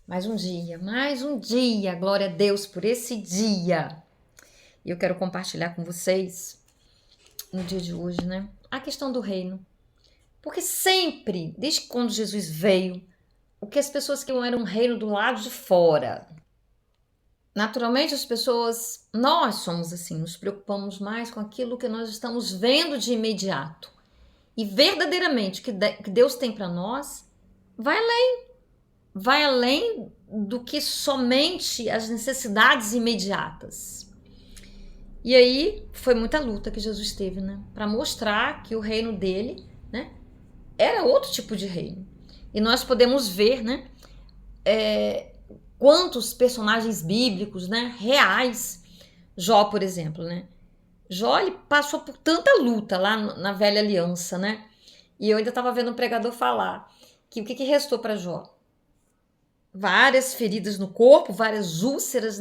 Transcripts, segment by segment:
Mais um dia, glória a Deus por esse dia. E eu quero compartilhar com vocês, no dia de hoje, a questão do reino. Porque sempre, desde quando Jesus veio, o que as pessoas queriam era um reino do lado de fora. Naturalmente, as pessoas, nós somos assim, nos preocupamos mais com aquilo que nós estamos vendo de imediato. E verdadeiramente o que Deus tem para nós vai além do que somente as necessidades imediatas. E aí foi muita luta que Jesus teve, para mostrar que o reino dele, era outro tipo de reino. E nós podemos ver, quantos personagens bíblicos, reais. Jó, por exemplo, Jó, ele passou por tanta luta lá na velha aliança, E eu ainda estava vendo um pregador falar que o que restou para Jó? Várias feridas no corpo, várias úlceras,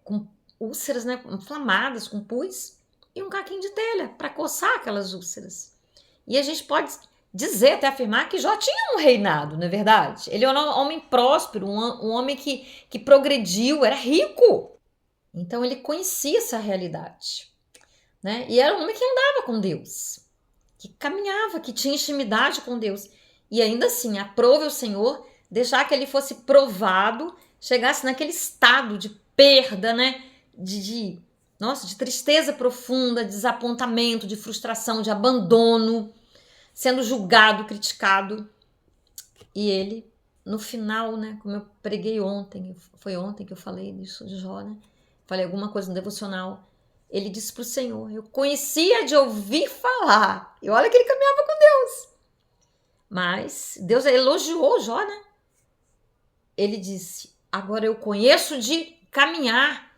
com úlceras, inflamadas, com pus, e um caquinho de telha para coçar aquelas úlceras. E a gente pode dizer, até afirmar, que Jó tinha um reinado, não é verdade? Ele era um homem próspero, um homem que progrediu, era rico. Então ele conhecia essa realidade, E era um homem que andava com Deus, que caminhava, que tinha intimidade com Deus. E ainda assim, aprove o Senhor deixar que ele fosse provado, chegasse naquele estado de perda, de tristeza profunda, de desapontamento, de frustração, de abandono, sendo julgado, criticado. E ele, no final, como eu preguei ontem, foi ontem que eu falei disso de Jó, falei alguma coisa no devocional, ele disse para o Senhor, eu conhecia de ouvir falar, e olha que ele caminhava com Deus, mas Deus elogiou Jó, Ele disse, agora eu conheço de caminhar,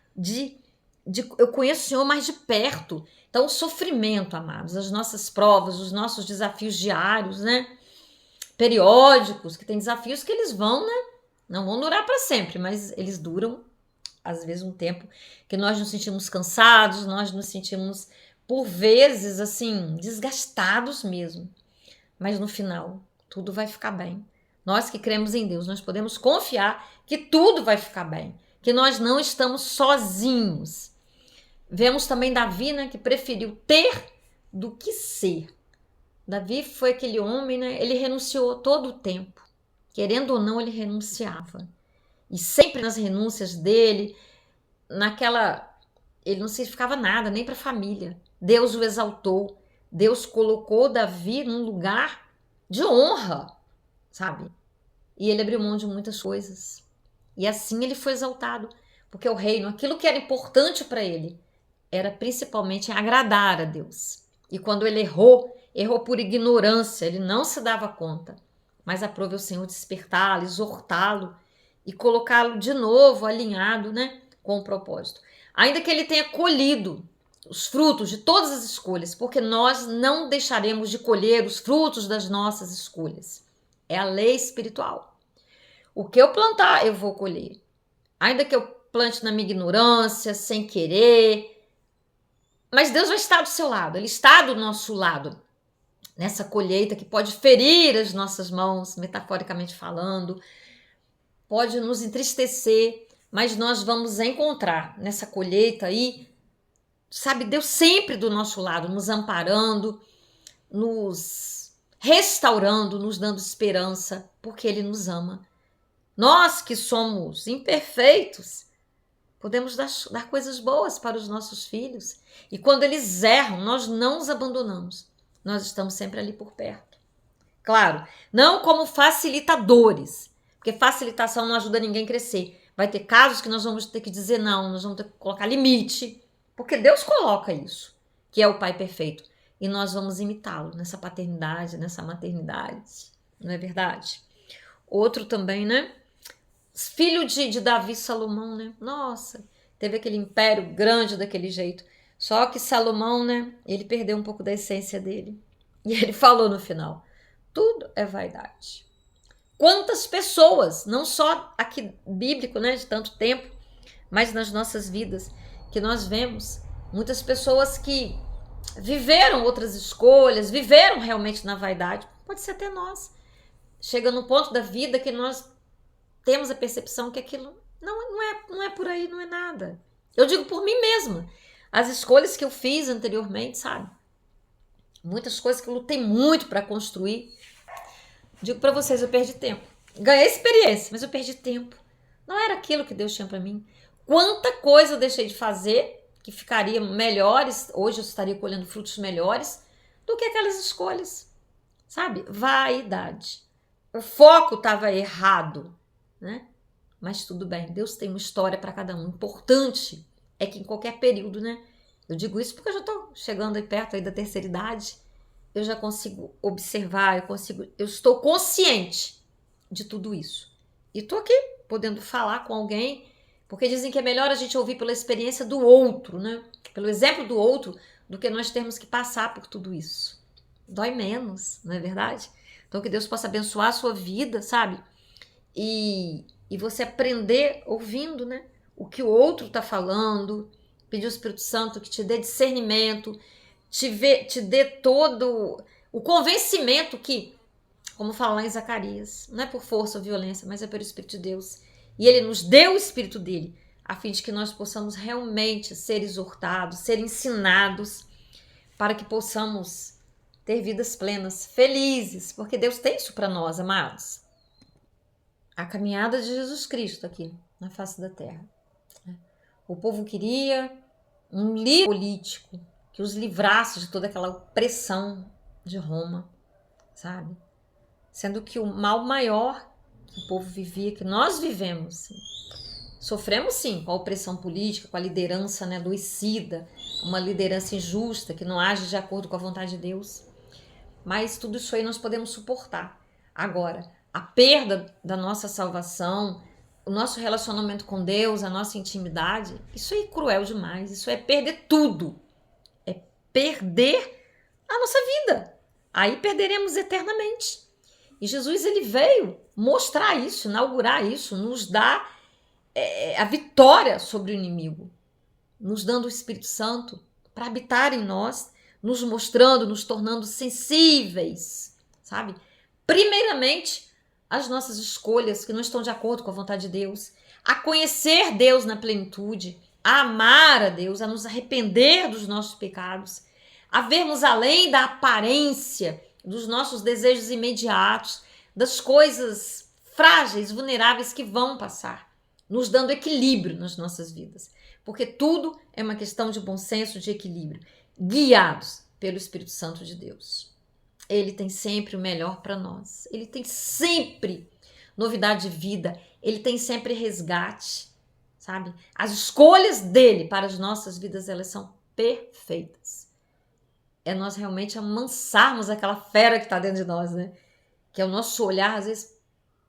eu conheço o Senhor mais de perto. Então o sofrimento, amados, as nossas provas, os nossos desafios diários, periódicos, que tem desafios que eles vão, não vão durar para sempre, mas eles duram às vezes um tempo que nós nos sentimos cansados, nós nos sentimos por vezes assim desgastados mesmo, mas no final tudo vai ficar bem. Nós que cremos em Deus, nós podemos confiar que tudo vai ficar bem, que nós não estamos sozinhos. Vemos também Davi, que preferiu ter do que ser. Davi foi aquele homem, ele renunciou todo o tempo. Querendo ou não, ele renunciava. E sempre nas renúncias dele, ele não significava nada, nem para a família. Deus o exaltou. Deus colocou Davi num lugar de honra, sabe? E ele abriu mão de muitas coisas. E assim ele foi exaltado. Porque o reino, aquilo que era importante para ele, era principalmente agradar a Deus. E quando ele errou por ignorância, ele não se dava conta. Mas aprove o Senhor despertá-lo, exortá-lo e colocá-lo de novo alinhado, com o propósito. Ainda que ele tenha colhido os frutos de todas as escolhas, porque nós não deixaremos de colher os frutos das nossas escolhas. É a lei espiritual. O que eu plantar, eu vou colher. Ainda que eu plante na minha ignorância, sem querer. Mas Deus vai estar do seu lado. Ele está do nosso lado. Nessa colheita que pode ferir as nossas mãos, metaforicamente falando. Pode nos entristecer. Mas nós vamos encontrar nessa colheita aí, sabe, Deus sempre do nosso lado, nos amparando, nos restaurando, nos dando esperança, porque Ele nos ama. Nós que somos imperfeitos, podemos dar coisas boas para os nossos filhos. E quando eles erram, nós não os abandonamos. Nós estamos sempre ali por perto. Claro, não como facilitadores, porque facilitação não ajuda ninguém a crescer. Vai ter casos que nós vamos ter que dizer não, nós vamos ter que colocar limite, porque Deus coloca isso, que é o Pai perfeito. E nós vamos imitá-lo nessa paternidade, nessa maternidade, não é verdade? Outro também, filho de Davi e Salomão, Nossa, teve aquele império grande daquele jeito. Só que Salomão, ele perdeu um pouco da essência dele. E ele falou no final, tudo é vaidade. Quantas pessoas, não só aqui bíblico, de tanto tempo, mas nas nossas vidas, que nós vemos muitas pessoas que viveram outras escolhas, viveram realmente na vaidade, pode ser até nós. Chega no ponto da vida que nós temos a percepção que aquilo não é por aí, não é nada. Eu digo por mim mesma. As escolhas que eu fiz anteriormente, sabe? Muitas coisas que eu lutei muito para construir. Digo para vocês, eu perdi tempo. Ganhei experiência, mas eu perdi tempo. Não era aquilo que Deus tinha para mim. Quanta coisa eu deixei de fazer que ficariam melhores, hoje eu estaria colhendo frutos melhores do que aquelas escolhas, sabe? Vaidade. O foco estava errado, né? Mas tudo bem, Deus tem uma história para cada um. Importante é que em qualquer período, né? Eu digo isso porque eu já estou chegando aí perto aí da terceira idade, eu já consigo observar, eu estou consciente de tudo isso. E estou aqui podendo falar com alguém, porque dizem que é melhor a gente ouvir pela experiência do outro, né? Pelo exemplo do outro, do que nós termos que passar por tudo isso. Dói menos, não é verdade? Então que Deus possa abençoar a sua vida, sabe? E você aprender ouvindo, né? O que o outro está falando, pedir ao Espírito Santo que te dê discernimento, te dê todo o convencimento que, como fala lá em Zacarias, não é por força ou violência, mas é pelo Espírito de Deus. E Ele nos deu o Espírito dele, a fim de que nós possamos realmente ser exortados, ser ensinados, para que possamos ter vidas plenas, felizes, porque Deus tem isso para nós, amados. A caminhada de Jesus Cristo aqui, na face da terra. O povo queria um líder político que os livrasse de toda aquela opressão de Roma, sabe? Sendo que o mal maior que o povo vivia, que nós vivemos, sim. Sofremos sim com a opressão política, com a liderança, né, adoecida, uma liderança injusta, que não age de acordo com a vontade de Deus. Mas tudo isso aí nós podemos suportar. Agora, a perda da nossa salvação, o nosso relacionamento com Deus, a nossa intimidade, isso é cruel demais, isso é perder tudo. É perder a nossa vida. Aí perderemos eternamente. E Jesus, ele veio mostrar isso, inaugurar isso, nos dar a vitória sobre o inimigo, nos dando o Espírito Santo para habitar em nós, nos mostrando, nos tornando sensíveis, sabe? Primeiramente, as nossas escolhas que não estão de acordo com a vontade de Deus, a conhecer Deus na plenitude, a amar a Deus, a nos arrepender dos nossos pecados, a vermos além da aparência, dos nossos desejos imediatos, das coisas frágeis, vulneráveis que vão passar, nos dando equilíbrio nas nossas vidas. Porque tudo é uma questão de bom senso, de equilíbrio, guiados pelo Espírito Santo de Deus. Ele tem sempre o melhor para nós. Ele tem sempre novidade de vida. Ele tem sempre resgate, sabe? As escolhas dele para as nossas vidas, elas são perfeitas. É nós realmente amansarmos aquela fera que está dentro de nós, né? Que é o nosso olhar, às vezes,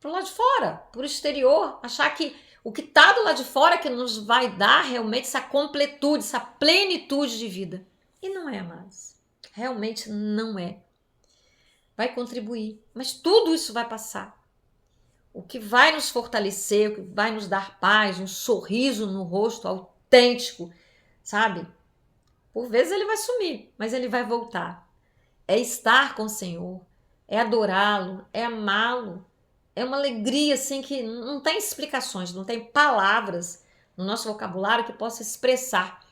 para o lado de fora, para o exterior. Achar que o que está do lado de fora é que nos vai dar realmente essa completude, essa plenitude de vida. E não é, amados. Realmente não é. Vai contribuir, mas tudo isso vai passar. O que vai nos fortalecer, o que vai nos dar paz, um sorriso no rosto autêntico, sabe? Por vezes ele vai sumir, mas ele vai voltar. É estar com o Senhor, é adorá-lo, é amá-lo. É uma alegria assim que não tem explicações, não tem palavras no nosso vocabulário que possa expressar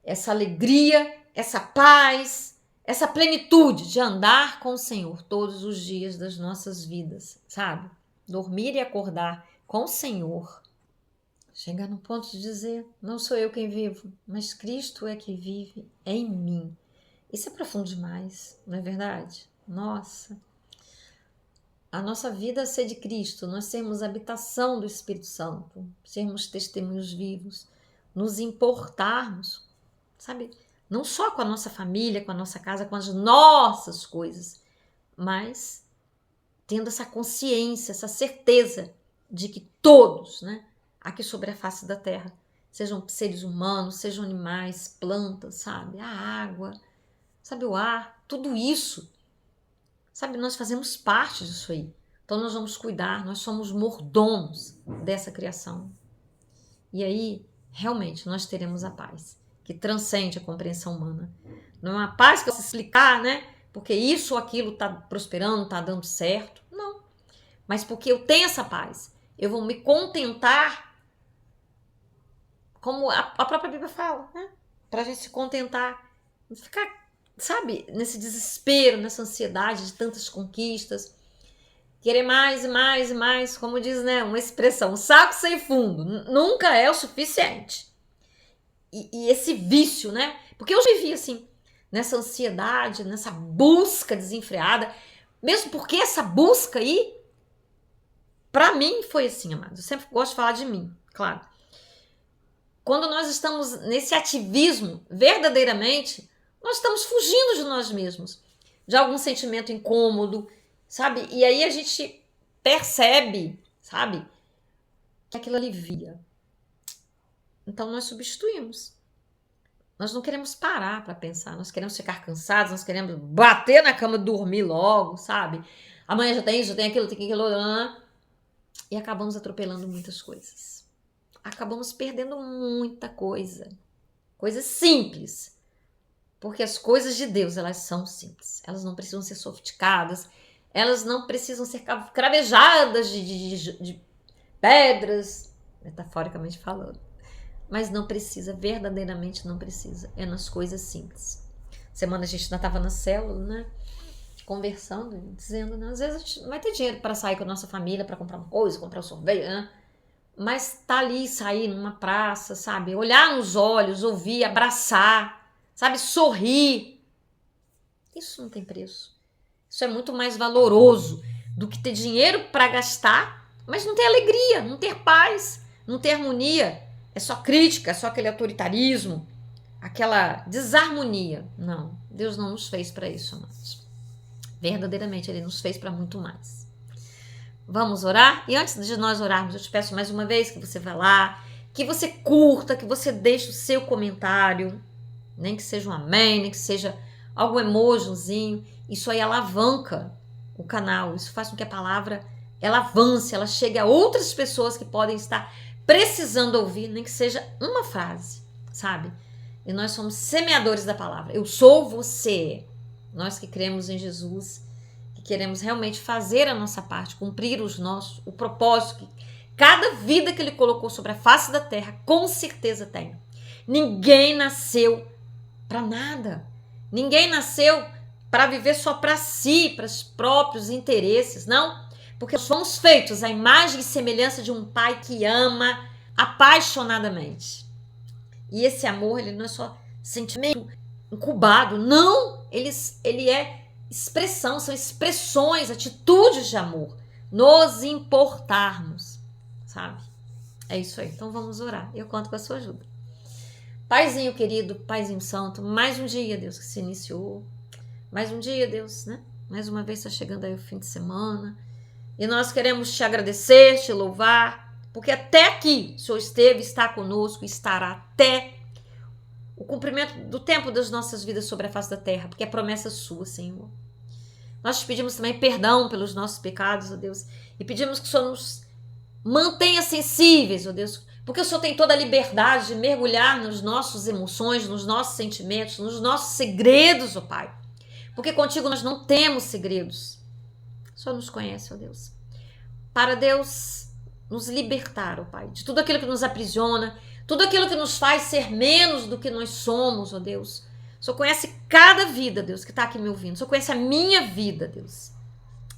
essa alegria, essa paz, essa plenitude de andar com o Senhor todos os dias das nossas vidas, sabe? Dormir e acordar com o Senhor. Chegar no ponto de dizer, não sou eu quem vivo, mas Cristo é que vive em mim. Isso é profundo demais, não é verdade? Nossa! A nossa vida ser de Cristo, nós sermos habitação do Espírito Santo, sermos testemunhos vivos, nos importarmos, sabe? Não só com a nossa família, com a nossa casa, com as nossas coisas, mas tendo essa consciência, essa certeza de que todos, né, aqui sobre a face da terra, sejam seres humanos, sejam animais, plantas, sabe? A água, sabe, o ar, tudo isso, sabe, nós fazemos parte disso aí. Então nós vamos cuidar, nós somos mordomos dessa criação. E aí, realmente, nós teremos a paz, que transcende a compreensão humana. Não é uma paz que eu posso explicar, né? Porque isso ou aquilo está prosperando, está dando certo. Não. Mas porque eu tenho essa paz, Eu vou me contentar, como a própria Bíblia fala, né? Pra gente se contentar, não ficar, sabe, nesse desespero, nessa ansiedade de tantas conquistas, querer mais e mais e mais, como diz, né, uma expressão, saco sem fundo, nunca é o suficiente. E esse vício, né? Porque eu vivi assim, nessa ansiedade, nessa busca desenfreada, mesmo porque essa busca aí, pra mim foi assim, amados. Eu sempre gosto de falar de mim, claro. Quando nós estamos nesse ativismo, verdadeiramente, nós estamos fugindo de nós mesmos, de algum sentimento incômodo, sabe? E aí a gente percebe, sabe, que aquilo alivia. Então nós substituímos. Nós não queremos parar para pensar, nós queremos ficar cansados, nós queremos bater na cama e dormir logo, sabe? Amanhã já tem isso, já tem aquilo, tem aquilo, e acabamos atropelando muitas coisas. Acabamos perdendo muita coisa. Coisas simples. Porque as coisas de Deus, elas são simples. Elas não precisam ser sofisticadas, elas não precisam ser cravejadas de pedras, metaforicamente falando. Mas não precisa, verdadeiramente não precisa. É nas coisas simples. Semana a gente ainda estava na célula, né? Conversando, dizendo, né? Às vezes a gente não vai ter dinheiro para sair com a nossa família, para comprar uma coisa, comprar um sorvete, né? Mas tá ali, sair numa praça, sabe? Olhar nos olhos, ouvir, abraçar, sabe? Sorrir. Isso não tem preço. Isso é muito mais valoroso do que ter dinheiro para gastar, mas não ter alegria, não ter paz, não ter harmonia. É só crítica, é só aquele autoritarismo, aquela desarmonia. Não, Deus não nos fez para isso, amados. Verdadeiramente, Ele nos fez para muito mais. Vamos orar? E antes de nós orarmos, eu te peço mais uma vez que você vá lá, que você curta, que você deixe o seu comentário, nem que seja um amém, nem que seja algum emojizinho. Isso aí alavanca o canal, isso faz com que a palavra ela avance, ela chegue a outras pessoas que podem estar precisando ouvir, nem que seja uma frase, sabe? E nós somos semeadores da palavra. Eu sou você. Nós que cremos em Jesus, que queremos realmente fazer a nossa parte, cumprir o propósito que cada vida que Ele colocou sobre a face da terra, com certeza tem. Ninguém nasceu para nada. Ninguém nasceu para viver só para si, para os próprios interesses, não. Porque somos feitos à imagem e semelhança de um pai que ama apaixonadamente. E esse amor, ele não é só sentimento incubado, não. Ele é expressão, são expressões, atitudes de amor. Nos importarmos, sabe? É isso aí. Então vamos orar. Eu conto com a sua ajuda. Paizinho querido, Paizinho santo, mais um dia, Deus, que se iniciou. Mais um dia, Deus, né? Mais uma vez está chegando aí o fim de semana. E nós queremos te agradecer, te louvar, porque até aqui o Senhor esteve, está conosco, estará até o cumprimento do tempo das nossas vidas sobre a face da terra, porque é promessa sua, Senhor. Nós te pedimos também perdão pelos nossos pecados, ó Deus, e pedimos que o Senhor nos mantenha sensíveis, ó Deus, porque o Senhor tem toda a liberdade de mergulhar nas nossas emoções, nos nossos sentimentos, nos nossos segredos, ó Pai, porque contigo nós não temos segredos. Só nos conhece, ó Deus. Para Deus nos libertar, ó Pai, de tudo aquilo que nos aprisiona, tudo aquilo que nos faz ser menos do que nós somos, ó Deus. O Senhor conhece cada vida, Deus, que está aqui me ouvindo. O Senhor conhece a minha vida, Deus.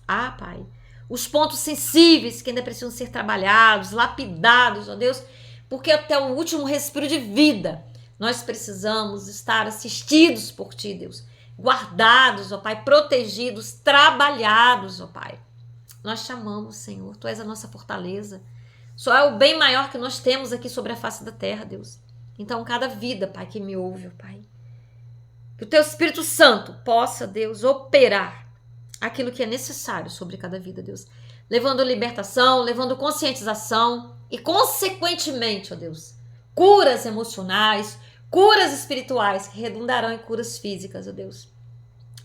Ah, Pai, os pontos sensíveis que ainda precisam ser trabalhados, lapidados, ó Deus, porque até o último respiro de vida nós precisamos estar assistidos por Ti, Deus. Guardados, ó Pai, protegidos, trabalhados, ó Pai. Nós te amamos, Senhor. Tu és a nossa fortaleza. Só é o bem maior que nós temos aqui sobre a face da terra, Deus. Então, cada vida, Pai, que me ouve, ó Pai, que o Teu Espírito Santo possa, Deus, operar aquilo que é necessário sobre cada vida, Deus. Levando libertação, levando conscientização e, consequentemente, ó Deus, curas emocionais, curas espirituais que redundarão em curas físicas, ó Deus.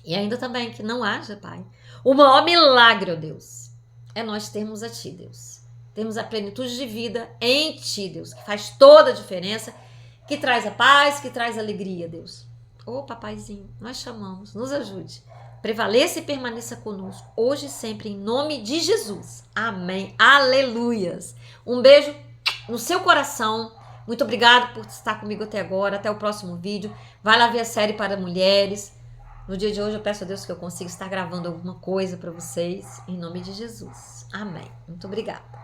E ainda também que não haja, Pai, o maior milagre, ó Deus, é nós termos a Ti, Deus. Temos a plenitude de vida em Ti, Deus, que faz toda a diferença, que traz a paz, que traz a alegria, Deus. Ô, papaizinho, nós chamamos, nos ajude. prevaleça e permaneça conosco, hoje e sempre, em nome de Jesus. Amém. Aleluias. Um beijo no seu coração. Muito obrigado por estar comigo até agora. Até o próximo vídeo. Vai lá ver a série para mulheres. No dia de hoje eu peço a Deus que eu consiga estar gravando alguma coisa para vocês. Em nome de Jesus. Amém. Muito obrigada.